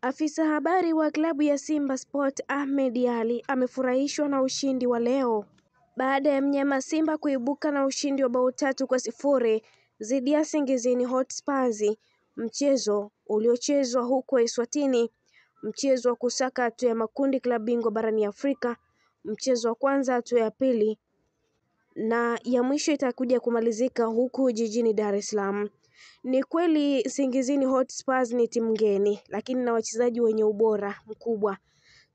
Afisa habari wa klabu ya Simba Sport Ahmed Ally amefurahishwa na ushindi wa leo baada ya mnyama Simba kuibuka na ushindi wa bao 3-0 dhidi ya Nsingizini Hotspurs, mchezo uliochezwa huko Eswatini, mchezo wa kusaka hatua ya makundi klabu bingwa barani Afrika, mchezo wa kwanza hatua ya pili na ya mwisho itakuja kumalizika huku jijini Dar es Salaam. Ni kweli Nsingizini Hotspurs ni timu ngeni, lakini na wachezaji wenye ubora mkubwa.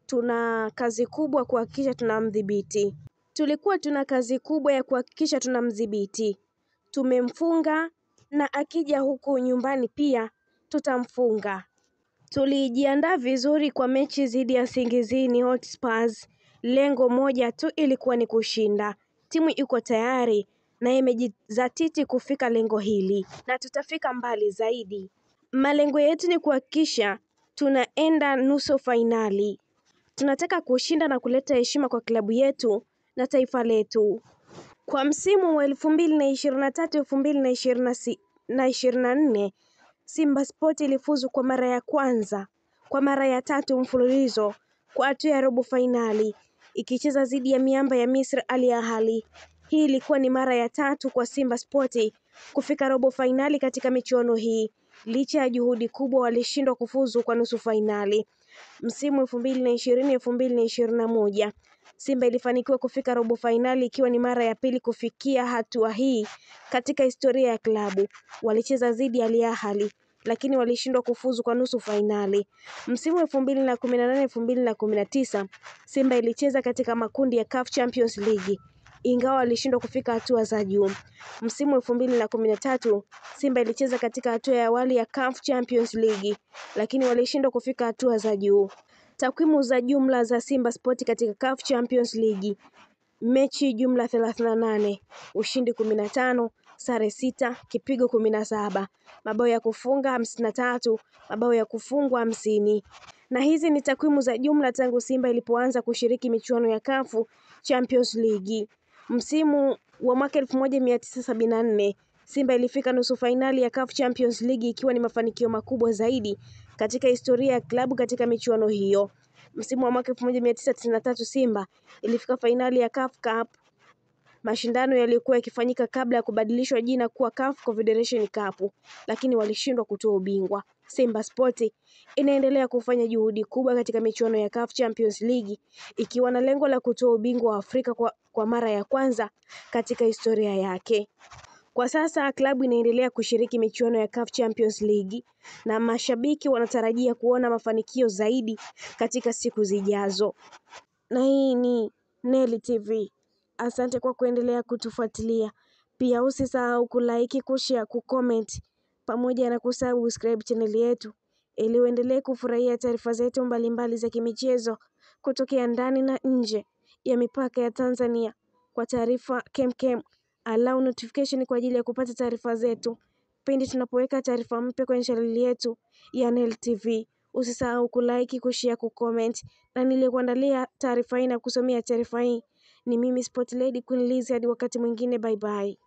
Tuna kazi kubwa kuhakikisha tunamdhibiti. Tulikuwa tuna kazi kubwa ya kuhakikisha tunamdhibiti. Tumemfunga na akija huku nyumbani pia tutamfunga. Tulijiandaa vizuri kwa mechi dhidi ya Nsingizini Hotspurs. Lengo moja tu ilikuwa ni kushinda. Timu iko tayari na imejizatiti kufika lengo hili na tutafika mbali zaidi. Malengo yetu ni kuhakikisha tunaenda nusu fainali. Tunataka kushinda na kuleta heshima kwa klabu yetu na taifa letu. Kwa msimu wa 2023-2024 Simba Sport ilifuzu kwa mara ya tatu mfululizo kwa hatua ya robo fainali, ikicheza dhidi ya miamba ya Misri Al Ahly. Hii ilikuwa ni mara ya tatu kwa Simba Sport kufika robo fainali katika michuano hii. Licha ya juhudi kubwa, walishindwa kufuzu kwa nusu fainali. Msimu 2020-2021 Simba ilifanikiwa kufika robo fainali, ikiwa ni mara ya pili kufikia hatua hii katika historia ya klabu. Walicheza dhidi ya Al Ahly lakini walishindwa kufuzu kwa nusu fainali. Msimu 2018-2019 Simba ilicheza katika makundi ya CAF Champions League ingawa walishindwa kufika hatua za juu. Msimu 2013 Simba ilicheza katika hatua ya awali ya CAF Champions League lakini walishindwa kufika hatua za juu. Takwimu za jumla za Simba Sport katika CAF Champions League: mechi jumla 38, ushindi 15, sare 6, kipigo 17, mabao ya kufunga 53, mabao ya kufungwa 50. Na hizi ni takwimu za jumla tangu Simba ilipoanza kushiriki michuano ya CAF Champions League. Msimu wa mwaka 1974 Simba ilifika nusu fainali ya CAF Champions League, ikiwa ni mafanikio makubwa zaidi katika historia ya klabu katika michuano hiyo. Msimu wa mwaka 1993 Simba ilifika fainali ya CAF Cup, mashindano yaliyokuwa yakifanyika kabla ya kubadilishwa jina kuwa CAF Confederation Cup, lakini walishindwa kutoa ubingwa. Simba Sport inaendelea kufanya juhudi kubwa katika michuano ya CAF Champions League, ikiwa na lengo la kutoa ubingwa wa Afrika kwa mara ya kwanza katika historia yake. Kwa sasa klabu inaendelea kushiriki michuano ya CAF Champions League na mashabiki wanatarajia kuona mafanikio zaidi katika siku zijazo. Na hii ni Neli TV. Asante kwa kuendelea kutufuatilia. Pia usisahau kulike, kushare, kucomment pamoja na kusubscribe channel yetu ili uendelee kufurahia taarifa zetu mbalimbali za kimichezo kutokea ndani na nje ya mipaka ya Tanzania. Kwa taarifa kemkem, allow notification kwa ajili ya kupata taarifa zetu pindi tunapoweka taarifa mpya kwenye channel yetu ya Neli TV. Usisahau kulike, kushare, kucomment. Na nilikuandalia taarifa hii na kusomea taarifa hii ni mimi Sport Lady Queen Liz. Hadi wakati mwingine, bye bye.